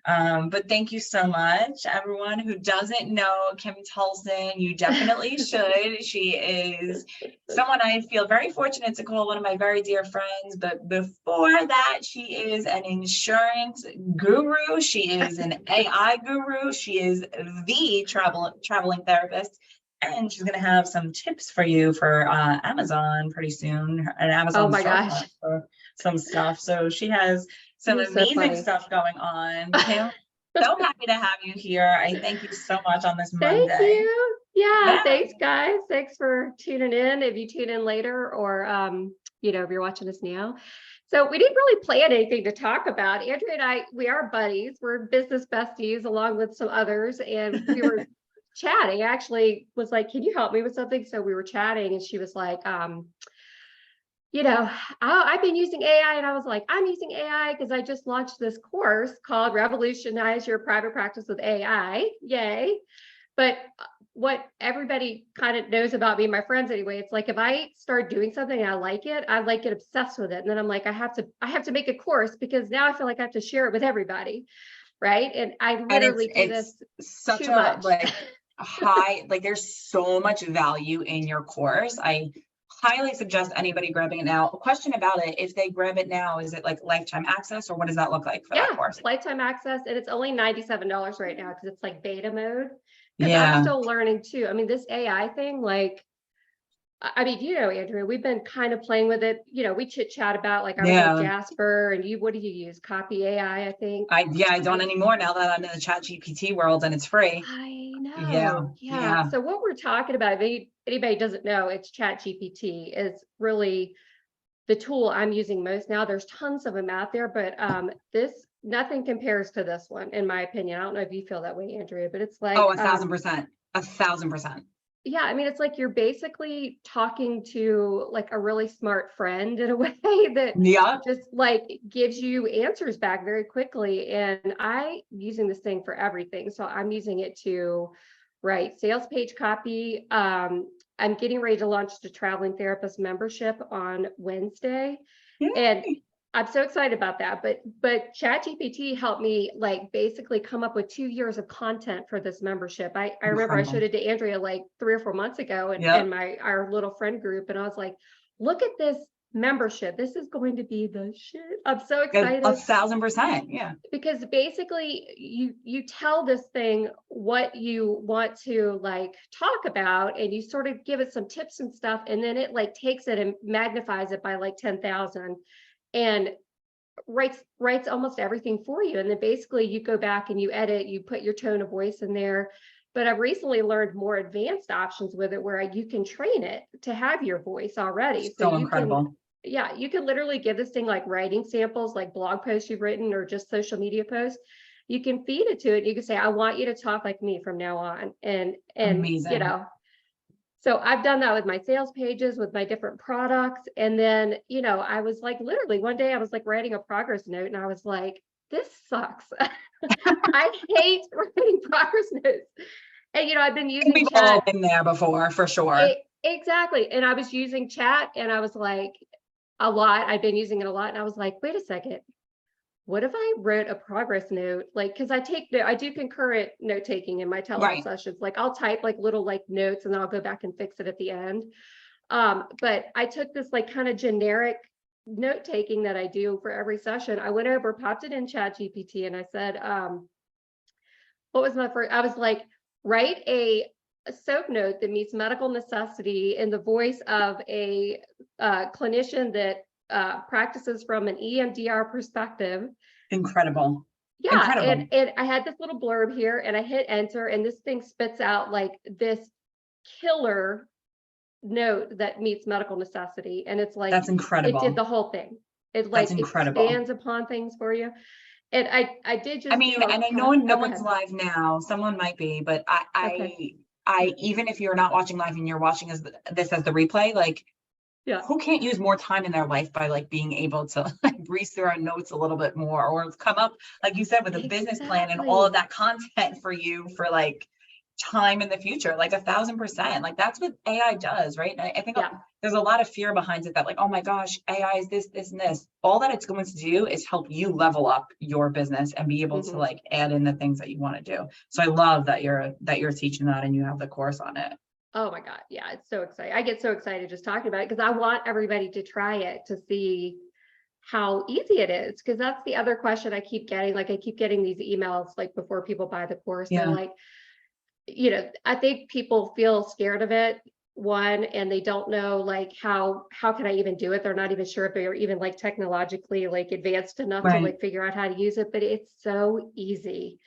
But thank you so much. Everyone who doesn't know Kym Tolson, you definitely should. She is someone I feel very fortunate to call one of my very dear friends. But before that, she is an insurance guru. She is an AI guru. She is the traveling therapist. And she's going to have some tips for you for Amazon pretty soon, an Amazon storefront for some stuff. So she has some amazing stuff going on. Kym, so happy to have you here. I thank you so much on this Monday. Thank you. Yeah, thanks guys. Thanks for tuning in. If you tune in later or, you know, if you're watching this now. So we didn't really plan anything to talk about. Andrea and I, we are buddies. We're business besties along with some others. And we were chatting. I actually was like, can you help me with something? So we were chatting and she was like, you know, I've been using AI, and I was like, I'm using AI because I just launched this course called Revolutionize Your Private Practice with AI. Yay. But what everybody kind of knows about me, my friends anyway, it's like if I start doing something and I get obsessed with it. And then I'm like, I have to make a course because now I feel like I have to share it with everybody. Right. And I literally do this such too much. Like high, like there's so much value in your course. I highly suggest anybody grabbing it now. A question about it, if they grab it now, is it like lifetime access or what does that look like for that course? Lifetime access, and it's only $97 right now because it's like beta mode. Because I'm still learning too. I mean, this AI thing, like, I mean, you know, Andrea, we've been kind of playing with it. You know, we chit chat about like, I was like Jasper, and you, what do you use? Copy AI, I think. I don't anymore now that I'm in the chat GPT world and it's free. I know. Yeah. So what we're talking about, if anybody doesn't know, it's chat GPT is really the tool I'm using most now. There's tons of them out there, but nothing compares to this one, in my opinion. I don't know if you feel that way, Andrea, but it's like 1,000%. 1,000%. Yeah, I mean, it's like you're basically talking to like a really smart friend in a way that just like gives you answers back very quickly. And I'm using this thing for everything. So I'm using it to write sales page copy. I'm getting ready to launch the traveling therapist membership on Wednesday. And I'm so excited about that. But ChatGPT helped me like basically come up with 2 years of content for this membership. I remember I showed it to Andrea like 3 or 4 months ago in our little friend group. And I was like, look at this membership. This is going to be the shit. I'm so excited. 1,000%. Yeah. Because basically you tell this thing what you want to like talk about, and you sort of give it some tips and stuff. And then it like takes it and magnifies it by like 10,000. And writes almost everything for you. And then basically you go back and you edit, you put your tone of voice in there. But I've recently learned more advanced options with it where you can train it to have your voice already. So incredible. You can literally give this thing like writing samples, like blog posts you've written or just social media posts. You can feed it to it. You can say, I want you to talk like me from now on. And amazing. You know, so I've done that with my sales pages, with my different products. And then, you know, I was like, literally one day I was like writing a progress note and I was like, this sucks. I hate writing progress notes. And, you know, I've been using chat. All been there before, for sure. Exactly. And I was using chat and I was like, a lot. I've been using it a lot. And I was like, wait a second. What if I wrote a progress note? Like, because I do concurrent note taking in my telehealth sessions. Like I'll type like little like notes and then I'll go back and fix it at the end. But I took this like kind of generic note taking that I do for every session. I went over, popped it in Chat GPT, and I said, what was my first? I was like, write a soap note that meets medical necessity in the voice of a clinician that practices from an EMDR perspective. Incredible. Yeah. Incredible. And I had this little blurb here and I hit enter and this thing spits out like this killer note that meets medical necessity. And it's like, that's incredible. It did the whole thing. It like expands upon things for you. And I did just, I mean, and I know no one's live now, someone might be, but I even if you're not watching live and you're watching this as the replay, like, who can't use more time in their life by like being able to like breeze through our notes a little bit more, or come up, like you said, with a business plan and all of that content for you for like time in the future, like 1,000%. Like that's what AI does, right? And I think Yeah. there's a lot of fear behind it that like, oh my gosh, AI is this, this, and this. All that it's going to do is help you level up your business and be able to like add in the things that you want to do. So I love that you're teaching that and you have the course on it. Oh my God. Yeah. It's so exciting. I get so excited just talking about it because I want everybody to try it to see how easy it is. Because that's the other question I keep getting. Like I keep getting these emails like before people buy the course. They're like, I think people feel scared of it, one, and they don't know like how can I even do it? They're not even sure if they're even like technologically like advanced enough to like figure out how to use it, but it's so easy.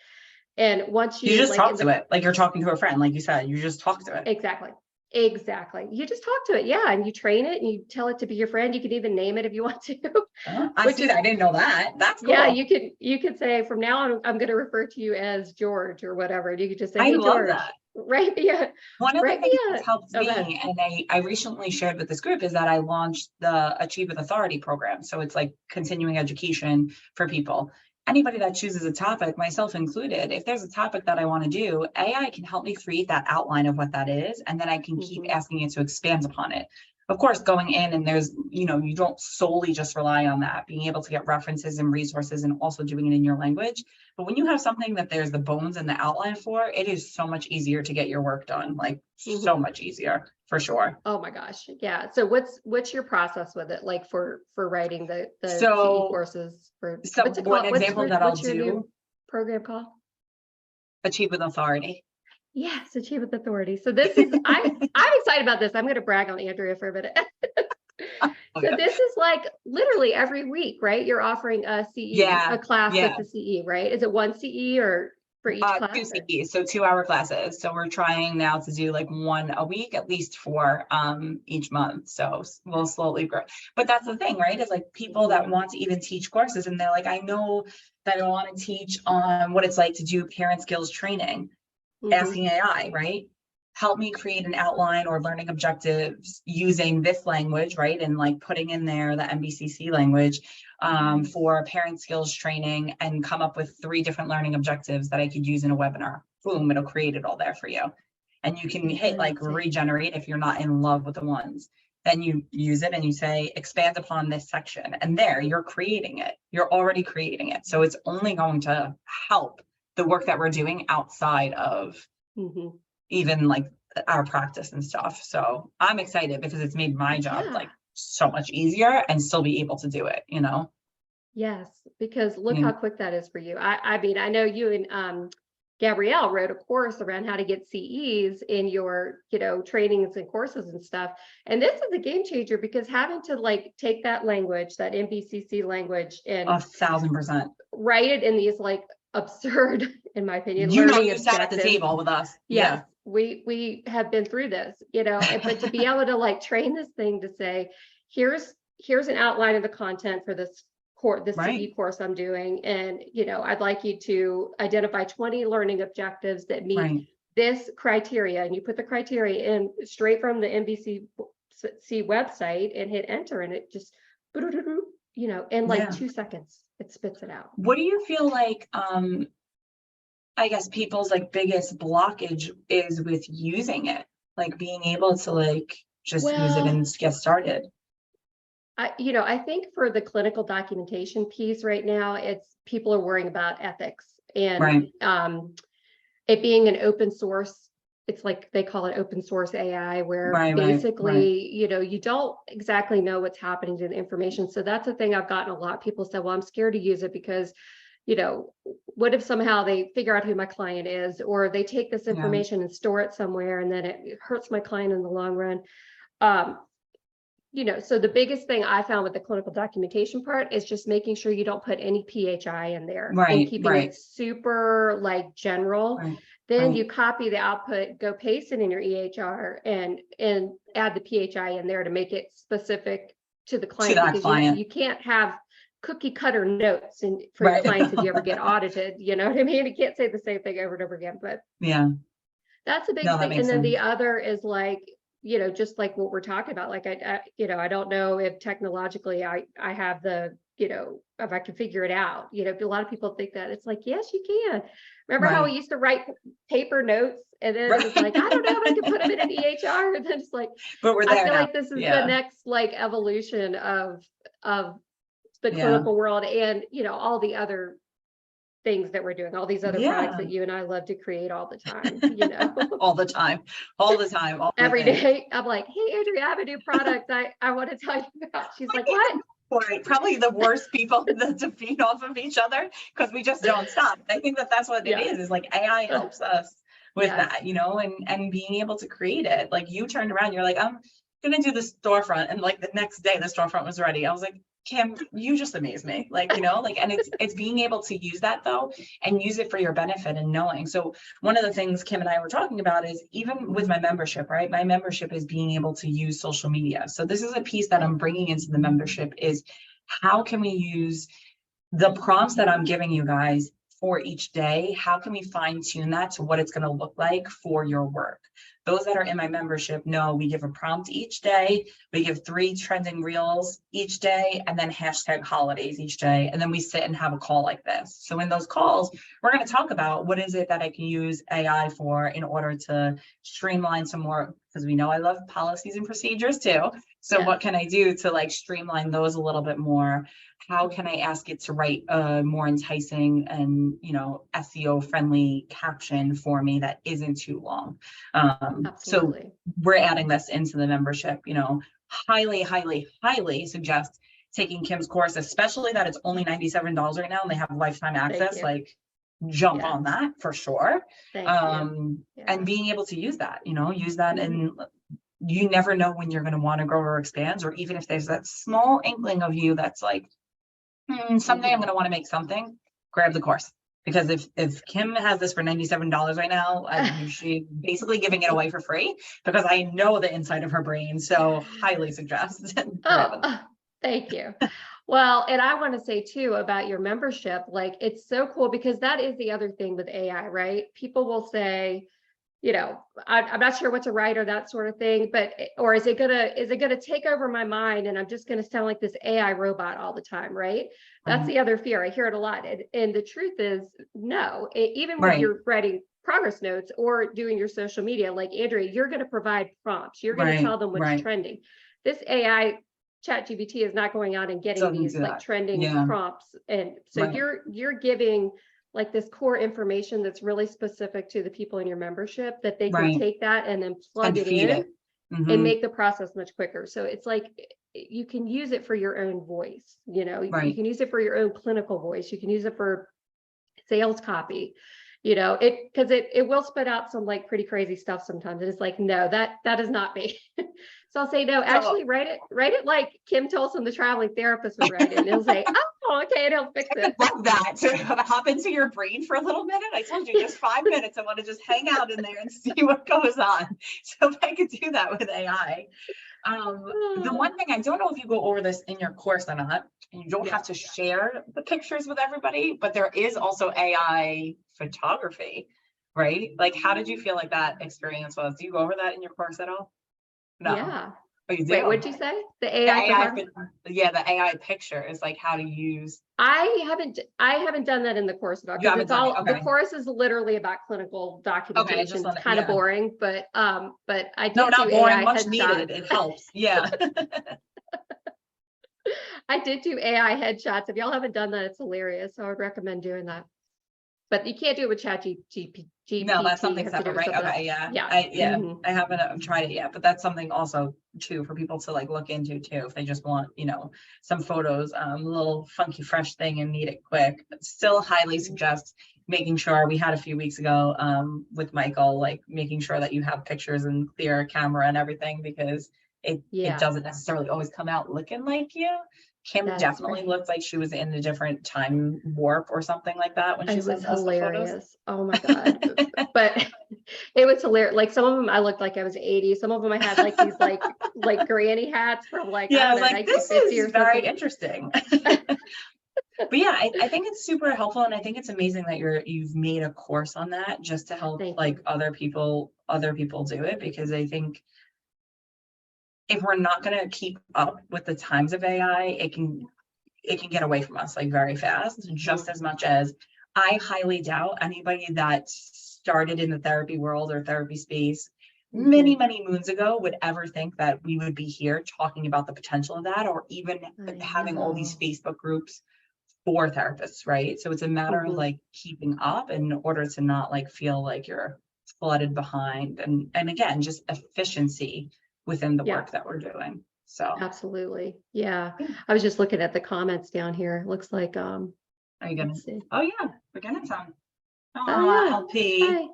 And once you just like talk to it, like you're talking to a friend, like you said, you just talk to it. Exactly. You just talk to it. Yeah. And you train it and you tell it to be your friend. You could even name it if you want to. I see that. I didn't know that. That's cool. Yeah, you could say from now on, I'm going to refer to you as George or whatever. And you could just say, hey, love George. That. Right. Yeah. One of the things that's helped me, and I recently shared with this group, is that I launched the Achieve with Authority program. So it's like continuing education for people. Anybody that chooses a topic, myself included, if there's a topic that I want to do, AI can help me create that outline of what that is. And then I can keep asking it to expand upon it. Of course, going in and there's, you don't solely just rely on that, being able to get references and resources and also doing it in your language. But when you have something that there's the bones and the outline for, it is so much easier to get your work done, like so much easier for sure. Oh my gosh. Yeah. So what's your process with it? Like for writing the CE courses what's one example that I'll do. New program called? Achieve with Authority. Yes, Achieve with Authority. So this is, I'm excited about this. I'm going to brag on Andrea for a minute. This is like literally every week, right? You're offering a CE, a class that's a CE, right? Is it one CE or for each class? 2 CEs, so 2-hour classes. So we're trying now to do like 1 a week, at least 4 each month. So we'll slowly grow. But that's the thing, right? Is like people that want to even teach courses and they're like, I know that I want to teach on what it's like to do parent skills training. Asking AI, right? Help me create an outline or learning objectives using this language, right? And like putting in there the MBCC language for parent skills training and come up with 3 different learning objectives that I could use in a webinar. Boom, it'll create it all there for you. And you can hit like regenerate if you're not in love with the ones. Then you use it and you say, expand upon this section. And there you're creating it. You're already creating it. So it's only going to help the work that we're doing outside of even like our practice and stuff. So I'm excited because it's made my job like so much easier and still be able to do it, Yes, because look how quick that is for you. I mean, I know you and Gabrielle wrote a course around how to get CEs in your, trainings and courses and stuff. And this is a game changer because having to like take that language, that MBCC language, and 1,000% write it in these like absurd, in my opinion, you sat at the table with us. Yes, we have been through this, but to be able to like train this thing to say, here's an outline of the content for this CE course I'm doing, and I'd like you to identify 20 learning objectives that meet this criteria, and you put the criteria in straight from the MBCC website and hit enter, and it just in like 2 seconds it spits it out. What do you feel like I guess people's like biggest blockage is with using it, like being able to like just use it and get started? I think for the clinical documentation piece right now, it's people are worrying about ethics and it being an open source. It's like they call it open source AI, where basically, you don't exactly know what's happening to the information. So that's the thing I've gotten a lot of people say, well, I'm scared to use it because, what if somehow they figure out who my client is, or they take this information and store it somewhere and then it hurts my client in the long run. So the biggest thing I found with the clinical documentation part is just making sure you don't put any PHI in there and keeping it super like general. Then you copy the output, go paste it in your EHR and add the PHI in there to make it specific to the client. Because you can't have cookie cutter notes for your clients if you ever get audited, you know what I mean? You can't say the same thing over and over again, but that's a big thing. And then the other is like, just like what we're talking about, like I don't know if technologically I have the, if I can figure it out. A lot of people think that it's like, yes, you can. Remember how we used to write paper notes, and then it was like, I don't know if I can put them in an EHR, and then it's like, but we're there I feel now. like this is the next like evolution of the clinical world, and all the other things that we're doing, all these other products that you and I love to create all the time, all the time, every day. I'm like, hey, Andrea, I have a new product I want to tell you about. She's like, what? Right, probably the worst people to feed off of each other, because we just don't stop. I think that's what it is like AI helps us with that, and being able to create it. Like, you turned around, you're like, I'm gonna do the storefront, and like the next day the storefront was ready. I was like, Kym, you just amaze me. And it's being able to use that though, and use it for your benefit, and knowing. So one of the things Kym and I were talking about is, even with my membership, right? My membership is being able to use social media. So this is a piece that I'm bringing into the membership, is how can we use the prompts that I'm giving you guys for each day? How can we fine tune that to what it's going to look like for your work? Those that are in my membership know we give a prompt each day. We give 3 trending reels each day, and then hashtag holidays each day. And then we sit and have a call like this. So in those calls, we're going to talk about what is it that I can use AI for in order to streamline some more, because we know I love policies and procedures too. So what can I do to like streamline those a little bit more? How can I ask it to write a more enticing and, SEO friendly caption for me that isn't too long? So we're adding this into the membership. Highly, highly, highly suggest taking Kym's course, especially that it's only $97 right now and they have lifetime access. Like, jump on that for sure. And being able to use that, and you never know when you're going to want to grow or expand, or even if there's that small inkling of you that's like, someday I'm going to want to make something, grab the course. Because if Kym has this for $97 right now, she's basically giving it away for free, because I know the inside of her brain. So highly suggest. Thank you. Well, and I want to say too about your membership, like, it's so cool, because that is the other thing with AI, right? People will say, I'm not sure what to write or that sort of thing, or is it gonna take over my mind and I'm just gonna sound like this AI robot all the time, right? That's the other fear. I hear it a lot. And the truth is, no, even when you're writing progress notes or doing your social media, like Andrea, you're gonna provide prompts. You're gonna tell them what's trending. This AI ChatGPT is not going out and getting these like trending prompts. And so you're giving like this core information that's really specific to the people in your membership, that they can take that and then plug it in and make the process much quicker. So it's like, you can use it for your own voice, you can use it for your own clinical voice. You can use it for sales copy, because it will spit out some like pretty crazy stuff sometimes. And it's like, no, that is not me. So I'll say, no, actually write it like Kym Tolson, the traveling therapist, would write it. And he'll say, oh, okay, and he'll fix it. I love that. To hop into your brain for a little minute. I told you, just 5 minutes. I want to just hang out in there and see what goes on. So if I could do that with AI. The one thing, I don't know if you go over this in your course or not, and you don't have to share the pictures with everybody, but there is also AI photography, right? Like, how did you feel like that experience was? Do you go over that in your course at all? No. Yeah. Oh, you do? Wait, what'd you say? The AI the AI picture is like how to use. I haven't done that in the course at all, because it's all the course is literally about clinical documentation. It's kind of boring, but I did do boring, AI much headshots. needed. It helps. Yeah. I did do AI headshots. If y'all haven't done that, it's hilarious. So I would recommend doing that. But you can't do it with ChatGPT. No, that's something separate, right? Okay, I haven't tried it yet, but that's something also too for people to like look into too, if they just want, some photos, a little funky fresh thing and need it quick. But still highly suggest making sure, we had a few weeks ago with Michael, like making sure that you have pictures and clear camera and everything, because it doesn't necessarily always come out looking like you. Kym definitely looked like she was in a different time warp or something like that when she was hilarious. Oh my God. But it was hilarious. Like, some of them I looked like I was 80. Some of them I had like these like granny hats from like, this is very interesting. But yeah, I think it's super helpful, and I think it's amazing that you've made a course on that just to help other people do it, because I think if we're not going to keep up with the times of AI, it can it can get away from us like very fast, just as much as I highly doubt anybody that started in the therapy world or therapy space many moons ago would ever think that we would be here talking about the potential of that, or even having all these Facebook groups for therapists, right? So it's a matter of like keeping up in order to not like feel like you're flooded behind, and again, just efficiency within the work that we're doing. So absolutely. Yeah. I was just looking at the comments down here. It looks like are you gonna see. Oh yeah, we're getting some. Oh, yeah. LP. Hi.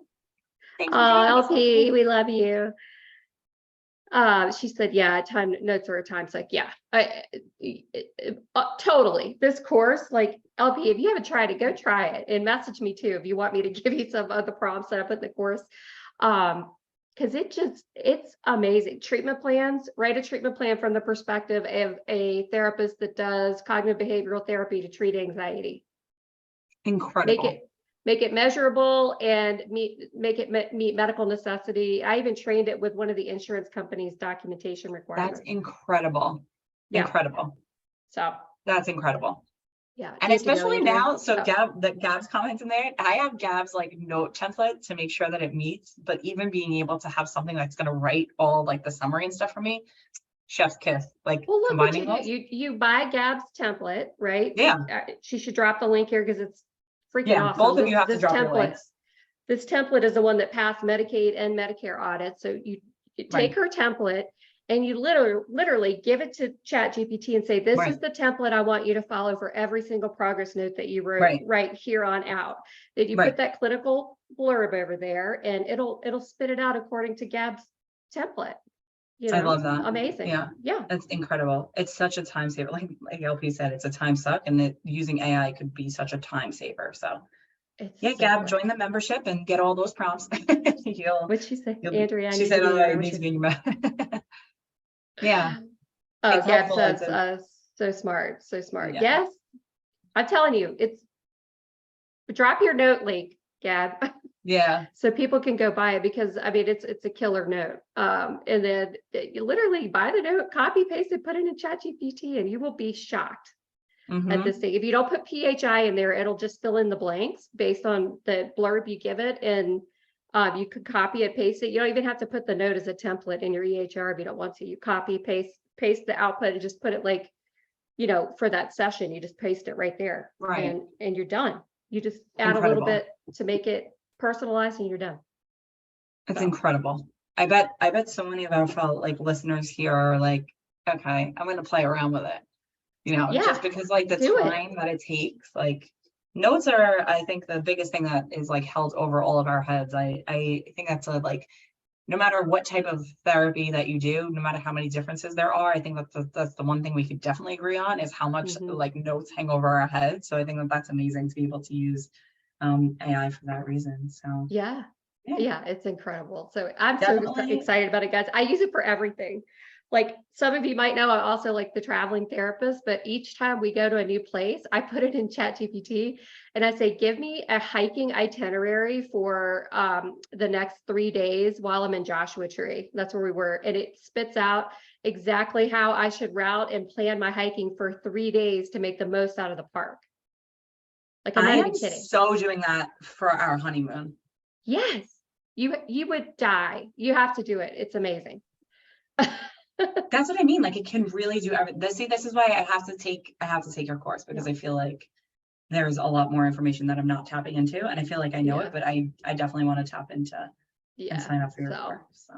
Thanks for joining us, LP, we love you. She said, yeah, time notes are a time suck. Yeah, totally. This course, like LP, if you haven't tried it, go try it and message me too if you want me to give you some of the prompts that I put in the course. Because it's amazing. Treatment plans, write a treatment plan from the perspective of a therapist that does cognitive behavioral therapy to treat anxiety. Incredible. Make it measurable and meet medical necessity. I even trained it with one of the insurance companies' documentation requirements. That's incredible. Yeah. Incredible. So that's incredible. Yeah. And especially now, so Gab's comments in there, I have Gab's like note template to make sure that it meets, but even being able to have something that's going to write all like the summary and stuff for me, chef's kiss. Like, well, look combining what you buy Gab's template, right? Yeah. She should drop the link here because it's freaking awesome. Both of you have to drop your links. This template is the one that passed Medicaid and Medicare audits. So you take her template and you literally give it to ChatGPT and say, this is the template I want you to follow for every single progress note that you wrote right here on out. Then you put that clinical blurb over there and it'll spit it out according to Gab's template. You know, I love that. Amazing. Yeah. That's incredible. It's such a time saver. Like LP said, it's a time suck, and using AI could be such a time saver. So Gab, join the membership and get all those prompts. What'd she say? Andrea, she said, it needs to be in your Yeah. Oh, Gab says, so smart. Yeah. Yes. I'm telling you, drop your note link, Gab. Yeah. So people can go buy it because I mean, it's a killer note. And then you literally buy the note, copy, paste it, put it in ChatGPT, and you will be shocked at this thing. If you don't put PHI in there, it'll just fill in the blanks based on the blurb you give it. And you could copy it, paste it. You don't even have to put the note as a template in your EHR if you don't want to. You copy, paste the output and just put it like, for that session, you just paste it right there. Right. And you're done. You just add a little bit to make it personalized and you're done. It's incredible. I bet so many of our fellow like listeners here are like, okay, I'm going to play around with it. Just because like the time that it takes, like notes are, I think, the biggest thing that is like held over all of our heads. I think that's no matter what type of therapy that you do, no matter how many differences there are, I think that's the one thing we could definitely agree on is how much like notes hang over our heads. So I think that's amazing to be able to use AI for that reason. So yeah, it's incredible. So I'm so excited about it, guys. I use it for everything. Like some of you might know, I also like the traveling therapist, but each time we go to a new place, I put it in ChatGPT and I say, give me a hiking itinerary for the next 3 days while I'm in Joshua Tree. That's where we were. And it spits out exactly how I should route and plan my hiking for 3 days to make the most out of the park. Like I'm not even kidding. So doing that for our honeymoon. Yes, you would die. You have to do it. It's amazing. That's what I mean. Like it can really do everything. This is why I have to take your course, because I feel like there's a lot more information that I'm not tapping into, and I feel like I know it, but I definitely want to tap into and sign up for your course. So.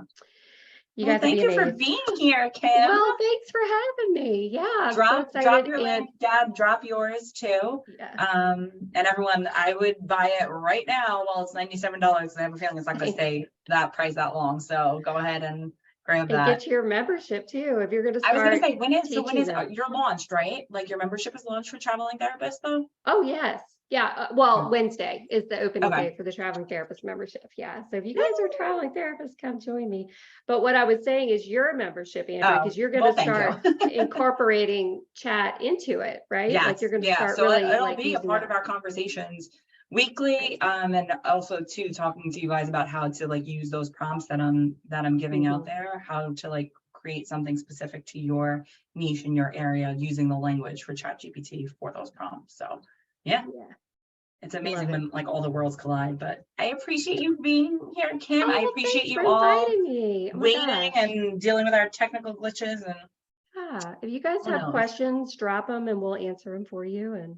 You guys thank you for being here, Kym. Well, thanks for having me. Yeah, drop your link, Gab. Drop yours too. Yeah. And everyone, I would buy it right now while it's $97. I have a feeling it's not going to stay that price that long. So go ahead and grab that. And get your membership too if you're going to start. I was going to say when is you're launched, right? Like your membership is launched for traveling therapists though? Oh yes. Yeah. Wednesday is the opening day for the traveling therapist membership. Yeah. So if you guys are traveling therapists, come join me. But what I was saying is your membership, Andrea, because you're going to start incorporating chat into it, right? Yes. Like you're going to start so really it'll be a part of our conversations weekly, and also too talking to you guys about how to like use those prompts that I'm giving out there, how to like create something specific to your niche in your area using the language for ChatGPT for those prompts. So yeah. It's amazing when like all the worlds collide, but I appreciate you being here, Kym. I appreciate you all waiting and dealing with our technical glitches. And yeah, if you guys have questions, drop them and we'll answer them for you. And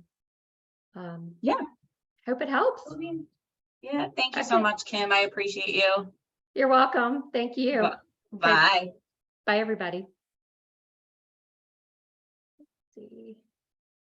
yeah, hope it helps. Yeah, thank you so much, Kym. I appreciate you. You're welcome. Thank you. Bye. Bye, everybody. Let's see.